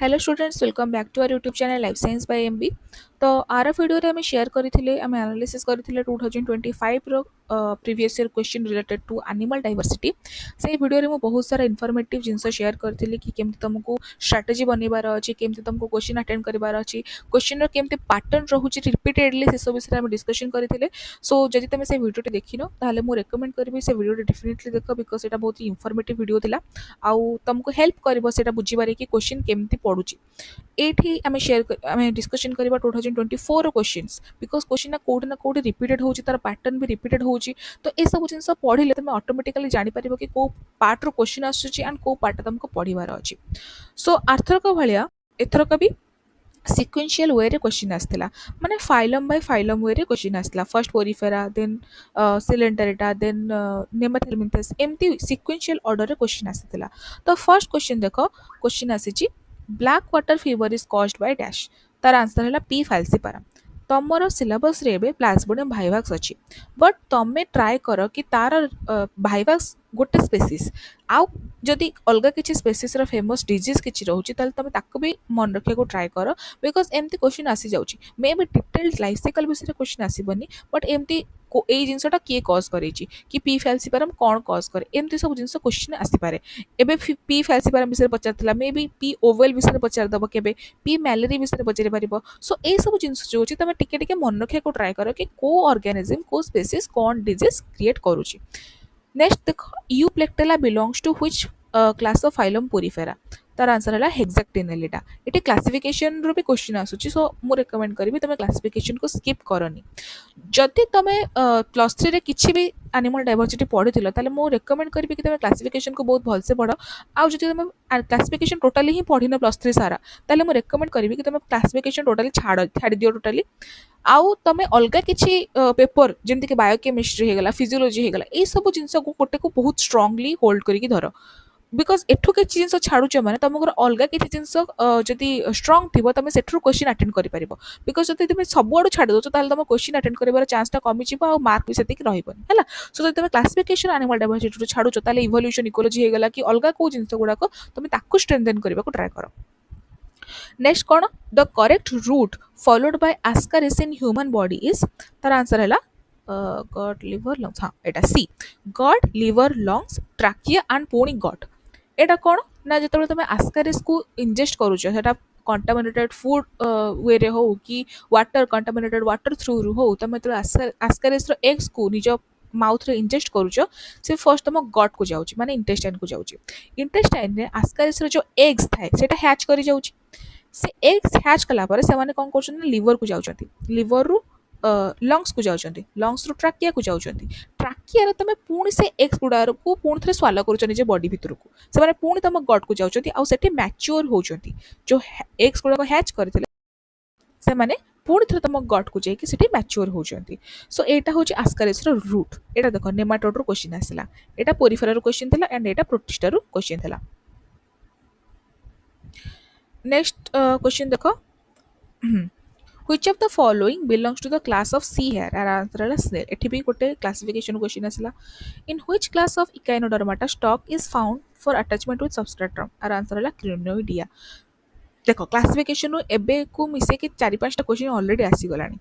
Hello students, welcome back to our YouTube channel life science by MB. तो आर video आम share करथिले आम एनालिसिस करथिले 2025 रो previous year question related to animal diversity. से वीडियो रे मो बहुत सारा इन्फॉर्मेटिव जिंस शेयर करथिले कि केमति तुमको स्ट्रेटजी बनेबार अछि, केमति तुमको क्वेश्चन अटेंड करिबार अछि, क्वेश्चन रो केमति पैटर्न रहउछि रिपीटेडली से सब विषय हम डिस्कशन करथिले। सो जदि तुम से वीडियो टे देखिनो ताले मो रेकमेंड करबी से वीडियो टे डेफिनेटली देखो, बिकॉज एटा बहुत ही इन्फॉर्मेटिव वीडियो थिला आउ तुमको हेल्प करबो सेटा बुझिबारे कि क्वेश्चन केमति पडुछि। एठी आमे शेयर आमे डिस्कशन करबा 2024 रो क्वेश्चंस, बिकॉज क्वेश्चन ना कोड रिपीटेड होउछि, तार पैटर्न भी रिपीटेड होउछि। तो ए सब जिंस पढिले तमे ऑटोमेटिकली जानि परिबो कि को पार्ट रो क्वेश्चन आसुछि एंड को पार्ट तुमको पढिबार अछि। सो आर्थरक भलिया एथरक भी सिक्वेंशियल वे रे क्वेश्चन आसथिला, माने फाइलम बाय फाइलम वे रे क्वेश्चन आसथिला। First porifera, then coelenterata, then nemathelminthes, एमती सिक्वेंशियल ऑर्डर रे क्वेश्चन आसथिला। तो फर्स्ट क्वेश्चन देखो, क्वेश्चन आसीची black water fever is caused by dash. तार आंसर है पी फाल्सीपारम। तमर सिलेबस रे एबे प्लाज्मोडियम भाइवाक्स अछि, बट तमे ट्राई करो कि तार भाइवाक्स गोटे स्पेसीस आउ जदि अलग किसी स्पेसीस रो फेमस डिजीज किछि रहउछि ताले तमे ताको भी मन रखिया को ट्राई करो, बिकॉज एमती क्वेश्चन आसी जाउछि। May be detailed life cycle विषय क्वेश्चन आसीबनी, बट एमती एई जिंसटा किए कॉज करेछि कि पी फाल्सीपारम कोन कॉज करे, एमती सब जिंस क्वेश्चन आसी पारे। एबे पी फाल्सीपारम विषय पचारथिला, मे बी पी ओवेल विषय पचार दबो, केबे पी मैलेरी विषय पचारि पारिबो। सो ए सब जिंस जो अछि तमे टिके टिके मन रखिया को ट्राई करो कि को ऑर्गेनिज्म को स्पेसीस कोन डिजीज क्रिएट करूछि। नेक्स्ट देखो, Euplectella belongs to which class of phylum Porifera. तार आंसर है हेक्साक्टिनेलिटा। एटी क्लासिफिकेशन रो भी क्वेश्चन आसुची, सो मु रेकमेंड करिवि तमे क्लासिफिकेशन को स्किप करनी। जदि तुम प्लस थ्री रे किछि भी एनिमल डाइवर्सिटी पढ़िथिलो ताले मु रेकमेंड करिवि कि तुम क्लासिफिकेशन को बहुत भलसे पढ़ो। आउ जदि तुम क्लासिफिकेशन टोटली ही पढ़िनो प्लस थ्री सारा, ताले मु रेकमेंड करिवि कि तुम क्लासिफिकेशन टोटली छाड़ दियो टोटली। आउ तमे अलगा किछि पेपर जेमति कि बायोकेमिस्ट्री हेगला, फिजियोलॉजी हेगला, ए सब जिंस को गोटे को बहुत स्ट्रांगली होल्ड करिकि धरो। बिकॉज एठु के जिंस छाड़ुछ माने तुमको अलग किसी जिंस जदि स्ट्रांग थिबो तमे सेठु क्वेश्चन अटेंड करि परिबो। बिकॉज जदि तुम सब आडू छाड़ दो ताले तुम क्वेश्चन अटेंड करिवार चांस टा कमी जिवो आ मार्क भी सेतिक रहिबोनी हैला। सो जदि तुम क्लासिफिकेशन एनिमल डाइवर्सिटी छाड़ुछ ताले इवोल्यूशन, इकोलॉजी हेगला कि अलगा को जिंस गुडा को तुम ताकू स्ट्रेंथन करबा को ट्राई करो। नेक्स्ट कौन, the correct route followed by ascaris in human body is. तार आंसर है गट लिवर लंग्स। हाँ, एटा सी, gut liver lungs trachea and पुणी गट। एटा कौन ना जिते तुम एस्कारिस को इंजेस्ट करुच सेटा कंटामिनेटेड फूड वे रे हो कि वाटर कंटामिनेटेड वाटर थ्रू रू हो, तुम जो एस्कारिस रो एग्स को निज माउथ रे इंजेस्ट करुच, से फर्स्ट तुम गट को जाउची, माने इंटेस्टाइन को जाउची। इंटेस्टाइन रे एस्कारिस रो जो एग्स थाए सेटा हैच करी जाउची। से एग्स हैच कला पर से माने कोन करछन, लिवर को जाउचंती, लिवर रु लंग्स को जाउचंती, लंग्स रु ट्राकिया को जाउचंती। ट्राकिया रे तमे पुणी से एग्स गुडार को पुणी थरे स्वालो करूचन जे बॉडी भितर को, से माने पुणी तम गट को जाउचंती आ सेठी मैच्योर होचंती। जो एग्स गुडा को हैच करथिले से माने पुणी थरे तम गट को जे कि सेठी मैच्योर होचंती। सो एटा होची एस्कारिस रो रूट। एटा देखो नेमाटोड रो क्वेश्चन आसिला, एटा पोरिफेरा रो क्वेश्चन थिला and Etah protista row question थिला। नेक्स्ट क्वेश्चन देखो, which of the following belongs to the class of sea hare। आर आंसर है snail। एठी भी गोटे क्लासिफिकेशन क्वेश्चन आसिला, in which class of echinodermata stock is found for attachment with substratum। आर answer है crinoidea। देखो क्लासिफिकेशन एबे को मिसे कि 4-5टा क्वेश्चन ऑलरेडी आसी गलानी,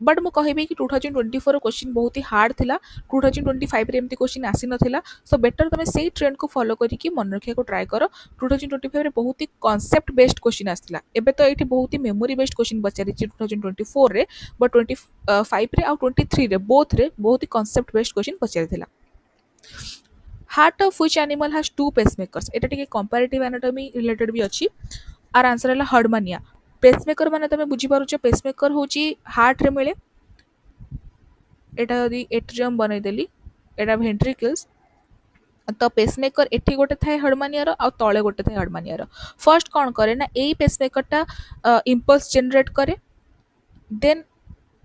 बट मु कहबी कि 2024 क्वेश्चन बहुत ही हार्ड थिला। 2025 रे एमती क्वेश्चन आसी नथिला। सो बेटर तमे सेही ट्रेंड को फॉलो करिकि मन रखिया को ट्राई करो। 2025 रे बहुत ही कांसेप्ट बेस्ड क्वेश्चन आसिला, एबे तो एठी बहुत ही मेमोरी बेस्ड क्वेश्चन पचारि 2024 रे, बट 25 रे आ 23 रे बोथ रे बहुत ही कांसेप्ट बेस्ड क्वेश्चन पचारिथिला। Heart of which animal has two pacemakers. एटा टिके कंपैरेटिव एनाटॉमी रिलेटेड भी अछि। आर आंसर है हर्डमानिया। पेसमेकर माने तमे बुझी पारुछ, पेसमेकर होची हार्ट रे मिले। एटा यदि एट्रियम बनै देली, एटा वेंट्रिकल्स, तो पेसमेकर एठी गोटे थाए हर्डमानिया रो आ तळे गोटे थाए हर्डमानिया रो। फर्स्ट कोन करे ना एई पेसमेकर टा इंपल्स जनरेट करे, देन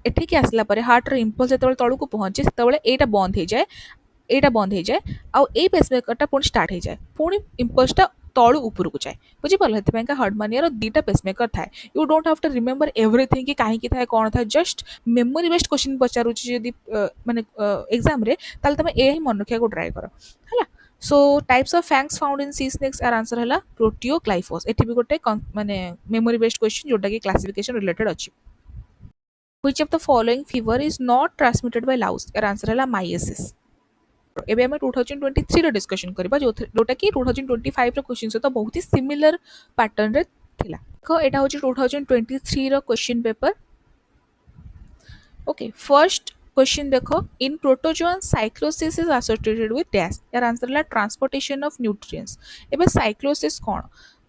एठी के आसला परे हार्ट रो इंपल्स जेतबेले तळु को पहुंचे सेतबेले एटा बंद हे जाए, एटा बंद हे जाए आ एई पेसमेकर टा पुणी स्टार्ट हे जाए, पुणी इंपल्स टा तळु ऊपर को जाए। बुझी पारल, हेते का हर्डमानिया रो दीटा पेसमेकर थाए। You don't have to remember everything कि काहे की थाए कोन थाए, जस्ट मेमोरी बेस्ड क्वेश्चन पचारुची जदी माने एग्जाम रे, ताले तमे ए ही मन रखिया को ट्राई करो हैला। So types of fangs found in sea snakes are answer है प्रोटियोग्लाइफोस। एठी भी गोटे माने मेमोरी बेस्ड क्वेश्चन जोटा कि क्लासिफिकेशन रिलेटेड अछि। Which of the following fever is not transmitted by Laue's, यार आंसर है माइएसिस। एबे हम 2023 रो डिस्कशन करबा जोटा कि 2025 रो क्वेश्चन से तो बहुत ही सिमिलर पैटर्न रे थिला। देखो एटा होची 2023 रो question paper. Okay first question देखो, in protozoan cyclosis is associated with dash, यार आंसर है ट्रांसपोर्टेशन ऑफ न्यूट्रिएंट्स। एबे साइक्लोसिस कोन,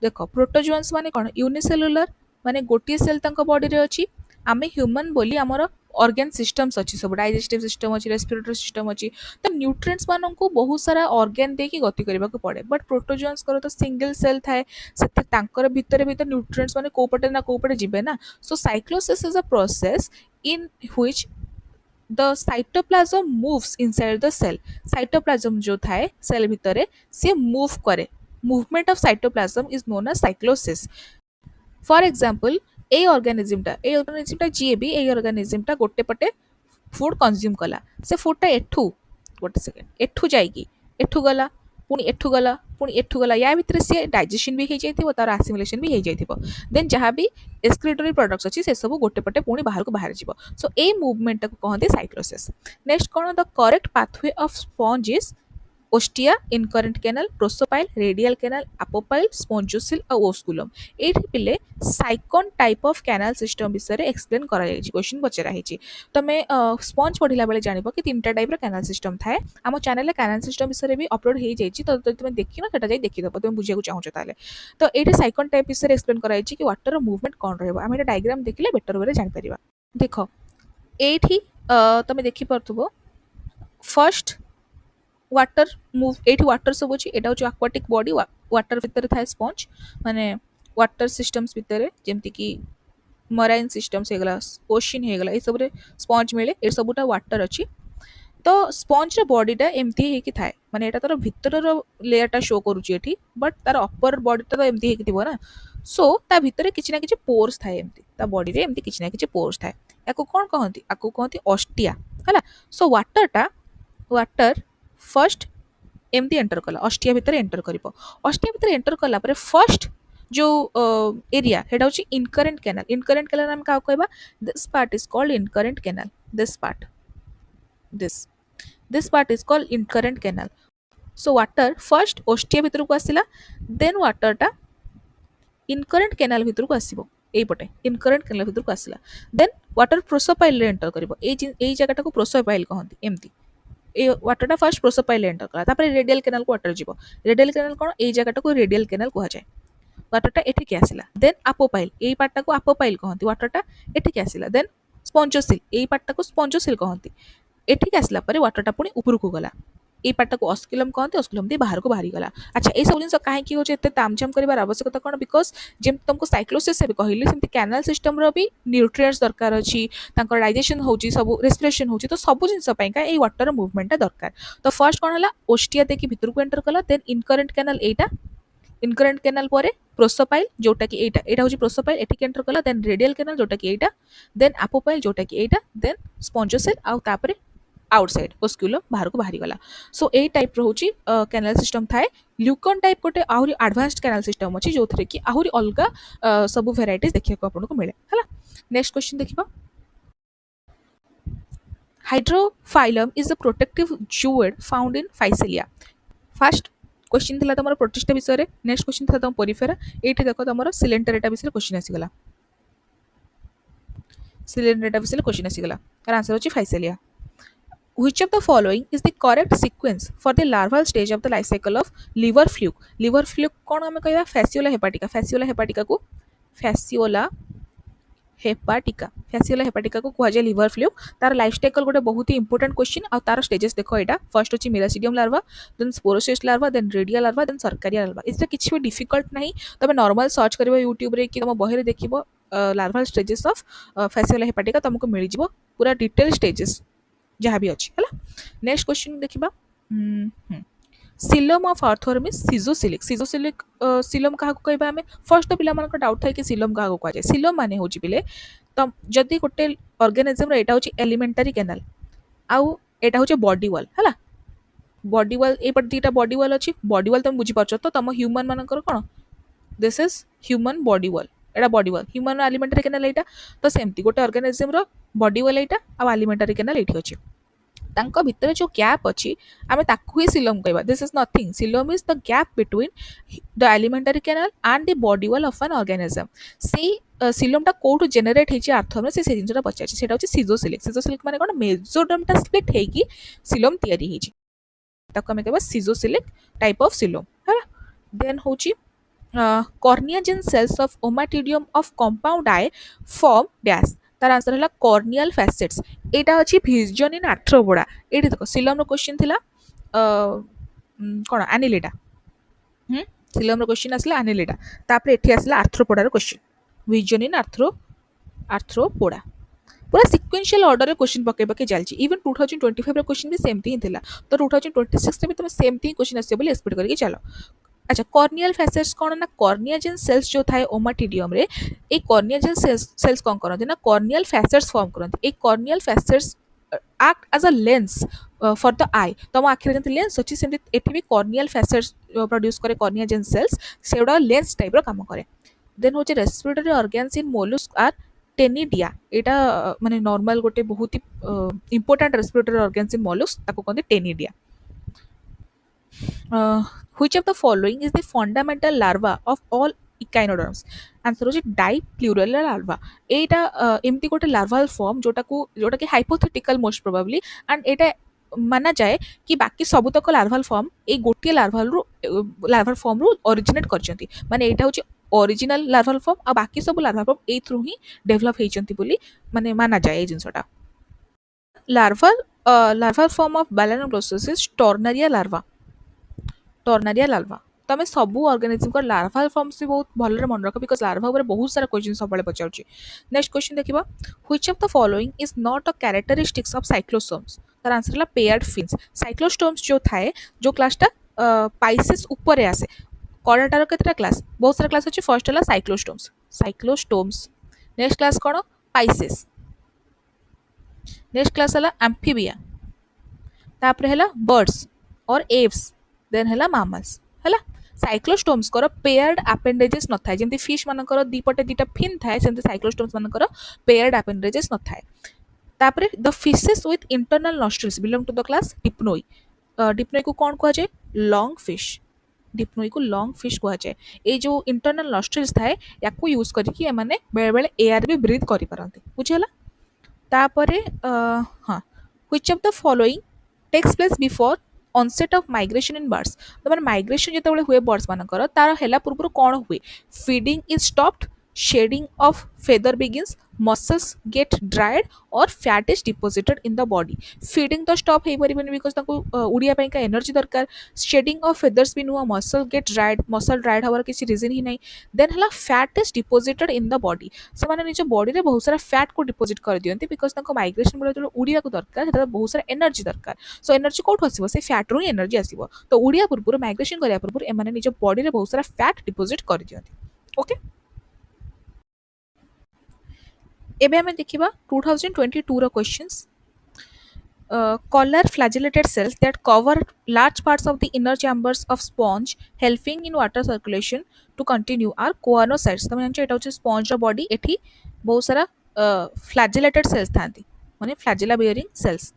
देखो प्रोटोजोन्स माने कोन, यूनिसेलुलर माने गोटी सेल तंक बॉडी रे अछि। आमे ह्यूमन बोली हमर ऑर्गन सिस्टम्स अछि, सब डाइजेस्टिव सिस्टम अछि, रेस्पिरेटरी सिस्टम अछि, तो न्यूट्रिएंट्स मानन को बहुत सारा ऑर्गन दे की गति करबा को पड़े, बट प्रोटोजोन्स करो तो सिंगल सेल थाए, सेते तांकर भीतर भीतर न्यूट्रिएंट्स माने को पटे ना को पटे जिबे ना। So cyclosis is a process in which the cytoplasm moves inside the cell। cytoplasm जो थाए सेल भितरे से मूव करे, movement of cytoplasm is known as cyclosis. For example a organism टा जी भी ए ऑर्गेनिज्म टा गोटे पटे फूड कंज्यूम कला, से फूड टा एठू गोटे सेकेंड एठू जाइकी एठू गला, पुणी एठू गला, पुणी एठू गला, या भितर से डाइजेशन भी हो जाइथिबो, तार एसिमिलेशन भी हो जाइथिबो, देन जहाँ भी एक्सक्रीटरी प्रोडक्ट्स अच्छी से सब गोटे पटे पुणी बाहर को बाहर जीवो। सो ए मूवमेंट को कहते साइक्लोसिस। नेक्स्ट कौन, the correct pathway of sponge is ostia, incurrent canal, prosopyle, radial canal, apopyle, spongocoel और ओस्कुलम। एठी पिले sycon type of canal system विषय रे एक्सप्लेन करा जायछि, क्वेश्चन पचरा हिछि। तमे स्पॉन्ज पढिला बेले जानिबो कि तीनटा टाइप रो कैनाल सिस्टम थाए। आम चैनल रे कैनाल सिस्टम विषय रे भी अपलोड हो जाइछि, तो तुम देखिनो सेटा जाई देखि दबो, तुम बुझिया को चाहौ ताले। तो एठी साइकन टाइप विषय रे एक्सप्लेन करा जायछि कि वाटर रो मूवमेंट कोन रहबो, हम एटा डायग्राम देखिले बेटर वे रे जानि परिबा। देखो एठी तमे देखि परथबो, फर्स्ट वाटर मूव, एठी वाटर सब अछि, एटा होछि एक्वाटिक बॉडी, वाटर भितर थाए स्पंज माने वाटर सिस्टम्स भितर जेमति कि मराइन सिस्टम्स हेगला, ओशन हेगला, ए सब रे स्पंज मिले, ए सबटा वाटर अछि। तो स्पंज रे बॉडी टा एमती हे कि थाए, माने एटा तार भितर रो लेयर टा शो करूची एठी, बट तार अपर बॉडी टा तो एमती हे कि थिबो ना। सो ता भितर किछि ना किछि पोर्स थाए, एमती ता बॉडी रे एमती किछि ना किछि पोर्स थाए। याको कोन कहंती, आको कहंती ऑस्टिया हला। सो वाटर फर्स्ट एमती एंटर कला, ऑस्टिया भितर एंटर करिवो। ऑस्टिया भितर एंटर कला परे फर्स्ट जो एरिया हेटा होची इनकरेंट कैनाल। इनकरेंट कैनाल हम का कहबा, this part is called incurrent canal, this part, this part is called incurrent canal. So water first ostia भितर को आसिला, देन वाटर टा इनकरेंट कैनाल भितर को आसीबो, एई पटे इनकरेंट कैनाल भितर को आसिला, देन वाटर प्रोसोपाइल रे एंटर करिवो। एई जगह को प्रोसोपाइल कहंती एमती। ए वाटर फर्स्ट प्रोसोपाइल एंटर कला, तापर रेडियल कैनाल को वाटर जीवो। रेडियल कैनाल कोन, ए जगह को रेडियल कैनाल कहा जाए। वाटर एठी के आसिला, देन अपोपाइल, ए पार्ट को अपोपाइल कहंती, वाटर एठी के आसिला, देन स्पंजोसिल, ए पार्ट को स्पंजोसिल कहंती। एठी के आसिला परे वाटर पुणी ऊपर को गला, ए पार्ट को ऑस्कुलम कहते, ऑस्कुलम दे बाहर को बाहरी गला। अच्छा ए सब जिन काहे की होचे एते तामझाम करिवार आवश्यकता कोन, बिकॉज जेम तुमको साइक्लोसिस से भी कहली सेमती कैनाल सिस्टम रो भी न्यूट्रिएंट्स दरकार अछि, तांकर डाइजेशन होची, सब रेस्पिरेशन होची, तो सब जिन पई का ए वाटर मूवमेंट दरकार। तो फर्स्ट कोन हला, ओस्टिया देखि भितर को एंटर कला, देन इनकरेंट कैनाल एटा, इनकरेंट कैनाल परे प्रोसोपाइल जोटा कि एटा, एटा होची प्रोसोपाइल, एठी के एंटर कला, देन रेडियल कैनाल जोटा कि एटा, देन अपोपाइल जोटा कि एटा, देन स्पंजोसेल आ तापरे आउटसाइड ओस्कुलम बाहर को बाहरी गला। सो ए टाइप रोची कैनाल सिस्टम थाए। ल्यूकन टाइप गोटे आहुरी एडवांस्ड कैनाल सिस्टम अछि, जो थरे कि आहुरी अलगा सब वेराइटीज देखिया को आपन को मिले हला। नेक्स्ट क्वेश्चन देखिबा, hydrophyllum is a protective zooid found in physalia. First question थिला तमरो प्रोटिस्टा विषय रे, नेक्स्ट क्वेश्चन थिला तम पोरिफेरा, एठी देखो तमरो सिलेंडरेटा विषय रे क्वेश्चन आसी गला, सिलेंडरेटा विषय रे क्वेश्चन आसी गला, यार आंसर होची Physalia. Which of the following is the correct sequence for the larval stage of the life cycle of liver fluke? Liver fluke कौन हमें कहबा, Fasciola hepatica। Fasciola hepatica को Fasciola hepatica को कहा जाय liver fluke। तार life cycle गोटे बहुत ही इंपोर्टेंट क्वेश्चन, आ तार स्टेजेस देखो एटा। फर्स्ट होची miracidium larva, then sporocyst larva, then radial larva, then cercaria larva. इससे किछि भी डिफिकल्ट नहीं, तबे नॉर्मल सर्च करबो यूट्यूब रे कि तम बही रे देखिबो larval stages of Fasciola hepatica, तुमको मिल जिवो पूरा डिटेल स्टेजेस जहाँ भी अच्छी है। नेक्स्ट क्वेश्चन देखिबा, सिलोम ऑफ आर्थोरमिस सिजोसिलिक। सिजोसिलिक सिलोम कहा को कहबा हमें, फर्स्ट तो पिला मानक डाउट थाए कि सिलोम कहा को कहा जाय। सिलोम माने होची पिले तो जदी गोटे ऑर्गेनिज्म रे एटा होची एलिमेंटरी कैनाल, आउ एटा होची बॉडी वॉल हला। बॉडी वाल एपट दुटा बॉडी वाल अच्छी बॉडी वाल तुम बुझीपार तो तुम ह्यूमन मानकर कौन this is human body wall Etah body wall human elementary canal एटा तो सेमती गोटे ऑर्गेनिज्म रो बॉडी वाल एटा आ एलिमेंटरी कैनाल एठी अछि तांको भितर जो गैप अछि आमे ताकू ही सिलोम कहबा this is nothing coelom is the gap between the elementary canal and the body wall of an organism से सिलोमटा कोठु जेनेरेट हेची आर्थम से जिनसटा पचारछि सेटा होछि सिजोसिलिक माने कोन मेसोडर्मटा स्प्लिट हेकी सिलोम तयारी हेची ताको आमे कहबा सिजोसिलिक टाइप ऑफ सिलोम है देन होची corneagen cells of ommatidium of compound eye form dash तार आंसर है corneal facets एटा अछि vision in arthropoda एटी देखो सिलोम रो क्वेश्चन थिला कोन एनिलेटा सिलोम रो क्वेश्चन आसला एनिलेटा तापर एठी आसला आर्थ्रोपोडा रो क्वेश्चन vision in arthropoda पूरा सिक्वेंशियल ऑर्डर रे क्वेश्चन पके पके चलची इवन 2025 रो क्वेश्चन भी सेमती ही थिला तो 2026 रे भी तुम सेमती ही क्वेश्चन आसे बोली एक्सपेक्ट करके चलो अच्छा कॉर्नियल फेसेट्स कौन ना कॉर्नियाजेन सेल्स जो थाए ओमाटिडियम रे ए कॉर्नियाजेन सेल्स कौन करते ना कॉर्नियल फेसेट्स फॉर्म करते ए corneal facets act as a lens for the eye तम आखिरे जंती लेंस अछि सेमती एठी भी कॉर्नियल फेसेट्स प्रोड्यूस करे कॉर्नियाजेन सेल्स सेउडा लेंस टाइप रो काम करे देन होचे respiratory organs in mollusc are ctenidia एटा माने नॉर्मल गोटे बहुत ही important respiratory organs in mollusc ताको कहते ctenidia which of the following is the fundamental larva of all echinoderms answer होची डाइप्लूरल लार्वा एटा एमती गोटे लार्वाल फॉर्म जोटा कि हाइपोथेटिकल मोस्ट प्रोबेबली एंड एटा माना जाए कि बाकी सबुतक लार्वाल फॉर्म ए गोटे लार्वाल फॉर्म रु ओरिजिनेट करचंती माने एटा होची ओरिजिनल लार्वाल फॉर्म आ बाकी सब लार्वाल फॉर्म ए थ्रू ही डेवलप हेचंती बोली माने माना जाए ए जिंसटा larval form of Balanoplosis is tornaria larva तो आम सब ऑर्गेनिज्म को लार्वाल फॉर्म से बहुत भलरे मन रख बिकज लार्वा ऊपर बहुत सारा क्वेश्चन सब पचार नेक्स्ट क्वेश्चन देखा which of the following is not a characteristics of cyclostomes तार आंसर है पेयर्ड फिन्स साइक्लोस्टोम्स जो थाए जो क्लासटा पाइसेस ऊपर आसे कड़ाटार केतटा क्लास बहुत सारा क्लास अच्छे फर्स्ट है साइक्लोस्टोम्स नेक्स्ट क्लास कौन पाइसेस नेक्स्ट क्लास है एम्फीबिया तापर है बर्ड्स और एव्स देन है मामल्स है साइक्लोस्टोम्स कर पेयर्ड अपेंडेजेस न थाए जमी फिश मानकर दीपटे दीटा फिन थाए सेमती साइक्लोस्टोम्स मानकर पेयर्ड अपेंडेजेस न थाए तापर the fishes with internal nostrils belong to the class Dipnoi Dipnoi को कौन कह जाए लॉन्ग फिश डिप्नोई को लॉन्ग फिश कह जाए ये जो इंटरनल नॉस्ट्रिल्स थाए या यूज करके एमाने बेले बेले एयर भी ब्रीथ करि पारंती बुझिला तापर हाँ which of the following takes place before onset of migration in birds तो माने माइग्रेशन जेतेबेले हुए बर्ड्स मानकर तार हेला पूर्व कोन हुए feeding is stopped shedding of feather begins muscles get dried और fat is deposited in the body feeding तो स्टॉप हो परिबनी बिकॉज ताको उड़िया पई का एनर्जी दरकार शेडिंग ऑफ फेदर्स भी नुआ muscle get dried muscle dried हवार किसी रीजन ही नहीं देन हला fat is deposited in the body से माने निज बॉडी रे बहुत सारा फैट को डिपोजिट कर दियंती बिकॉज ताको माइग्रेशन बेले जो उड़िया को दरकार सेटा बहुत सारा एनर्जी दरकार सो एनर्जी कोठो आसीबो से फैट रो एनर्जी आसीबो तो उड़िया पूर्व माइग्रेशन करिया पूर्व एमाने निज बॉडी रे बहुत सारा फैट डिपोजिट कर दियंती ओके एबे हमें देखिबा 2022 रो questions collar flagellated cells that cover large parts of the inner chambers of sponge helping in water circulation to continue are choanocytes तमे जानछो एटा होचे स्पॉन्ज रो बॉडी एठी बहुत सारा फ्लैजेलेटेड सेल्स थांती माने फ्लैजेला बियरिंग सेल्स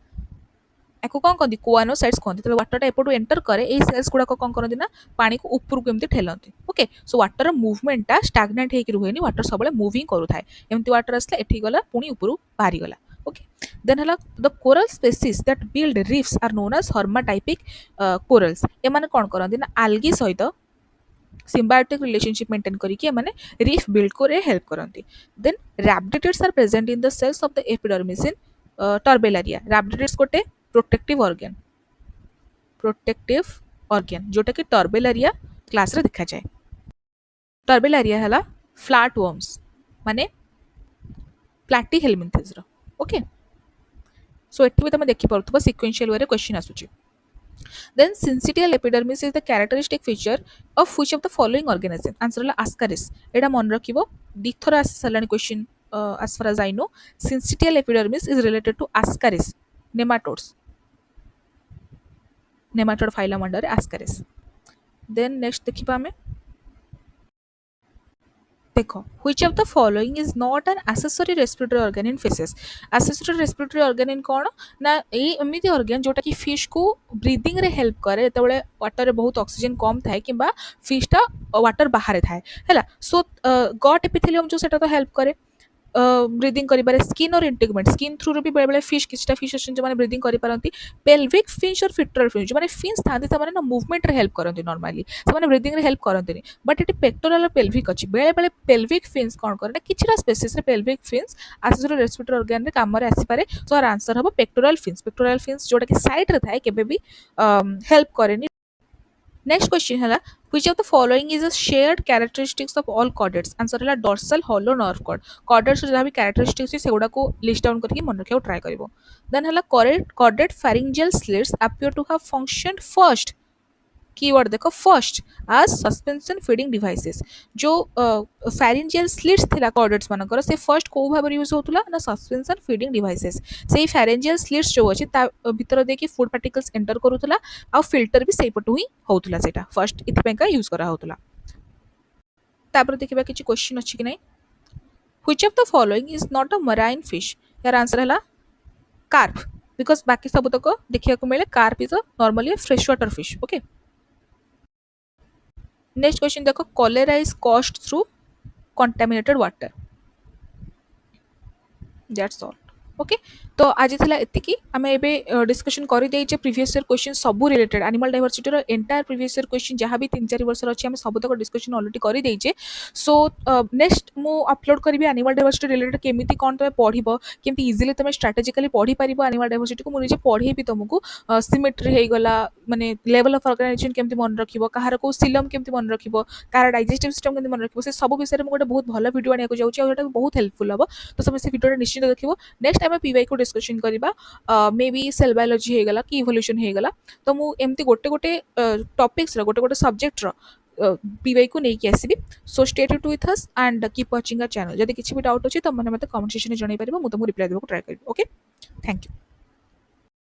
एको कौन कहती कोआनोसाइट्स कहती तो वाटर एपटू एंटर करे ए सेल्स गुडा कौन करती ना पानी को ऊपर को एमती ठेलती ओके सो वाटर मुवमेंटा स्टाग्नेट होकर रुहेनी वाटर सब मुविंग करूए एमती वाटर आसला एठी गला पुणी ऊपर बाहरी गला ओके देन हला the coral species that build reefs are known as hermatypic corals एमाने कौन करती ना आल्गी सहित symbiotic relationship maintain करके माने रीफ बिल्ड करे हेल्प करती then rhabditids are present in the cells of the epidermis in turbellaria rhabditids गोटे प्रोटेक्टिव ऑर्गन जोटा कि टर्बेलारिया क्लास रे देखा जाए टर्बेलारिया हला फ्लैट वर्म्स माने प्लैटीहेल्मिन्थेस रो ओके सो एठी भी तमे देखि परथबो सीक्वेंशियल वे रे क्वेश्चन आसुची then syncytial epidermis is the characteristic feature of which of the following organism answer la ascaris एटा मन रखिबो दिथरा आसी सलानी question as far as I know syncytial epidermis is related to ascaris nematodes nematode phylum under Ascaris. Then next देखिबा हमें देखो which of the following is not an accessory respiratory organ in fishes. Accessory respiratory organ in कौन ना ये एमती organ जोटा कि fish को ब्रीदिंग रे हेल्प करे जेतेबेले वाटर रे बहुत ऑक्सीजन कम थाए किंबा फिशटा वाटर बाहर थाए हैला। सो गट एपिथेलियम जो सेटा तो हेल्प करे ब्रीदिंग करिबारे स्किन और इंटेगमेंट स्किन थ्रू भी बेले बेले फिश किछटा फिश अछन जो माने ब्रीदिंग करि पारंती। पेल्विक फिश और फिटरल फिश जो माने फिन्स थांती से माने ना मूवमेंट रे हेल्प करंती नॉर्मली से माने ब्रीदिंग रे हेल्प करंती बट एटी पेक्टोरल और पेल्विक अछि बेले बेले पेल्विक फिन्स कोन करे ना किछटा स्पेसीज रे pelvic fins accessory respiratory organ रे काम रे आसी पारे। सो आर आंसर हबो पेक्टोरल फिन्स जोटा कि साइड रे थाए केबे भी हेल्प करेनी। नेक्स्ट क्वेश्चन है which of the following is a shared characteristics of all chordates। Answer है dorsal hollow nerve cord। chordates जहाँ भी characteristics से गुड़ा को list down करके मन रखियो ट्राई करिवो। देन है chordate pharyngeal slits appear to have functioned first। Keyword देखो फर्स्ट आज सस्पेंशन फीडिंग डिवाइसेस जो फेरिंजियल स्लिट्स थिला कॉर्डेट्स मानकर से फर्स्ट को भाव यूज होतुला ना सस्पेंशन फीडिंग डिवाइसेस से फेरिंजियल स्लिट्स जो अछि ता भीतर देखि फूड पार्टिकल्स एंटर करूतला आ फिल्टर भी सेही पटु ही होतुला सेटा फर्स्ट इथि का यूज करा होतुला। तापर देखिबा किछि क्वेश्चन अछि कि नै which of the following is not a marine fish. यार आंसर है कार्प बिकॉज बाकी सब तक देखिया को मिले carp is a normally fresh water fish. Okay next question देखो cholera is caused through contaminated water. That's all. Okay तो आज थिला एतिकी आमे एबे डिस्कशन करि देइचे प्रीवियस ईयर क्वेश्चन सब रिलेटेड एनिमल डाइवर्सिटी रो एंटायर प्रीवियस ईयर क्वेश्चन जहाँ भी 3-4 वर्ष अछि आमे सब तक डिस्कशन ऑलरेडी करि देइचे। सो नेक्स्ट मु अपलोड करिवि एनिमल डाइवर्सिटी रिलेटेड केमिति कोन तमे पढिबो केमिति इजीली तमे स्ट्रैटेजिकली पढि परिबो एनिमल डाइवर्सिटी को मु निजे पढेबि तुमको सिमेट्री हे गला माने लेवल ऑफ ऑर्गेनाइजेशन केमिति मन रखिबो काहार को सिलम केमिति मन रखिबो कार डाइजेस्टिव सिस्टम केमिति मन रखिबो से सब विषय रे मु गोटे बहुत भलो वीडियो आनिया को जाउची आ जोटा बहुत हेल्पफुल हबो। तो सब से वीडियो निश्चित देखिबो। नेक्स्ट आमे पीवाई को डिस्कशन करिबा मे बी सेल बायोलॉजी हे गला कि इवोल्यूशन हे गला। तो मु एमती गोटे गोटे टॉपिक्स रो गोटे गोटे सब्जेक्ट रो पीवाई को नेकी आसीबी। So stay tuned with us and keep watching our channel. जदि किछि भी डाउट अछि त मने मते कमेंट सेक्शन में जणाई परिबो मु तुमको रिप्लाई देबो ट्राई करिबो। Okay thank you.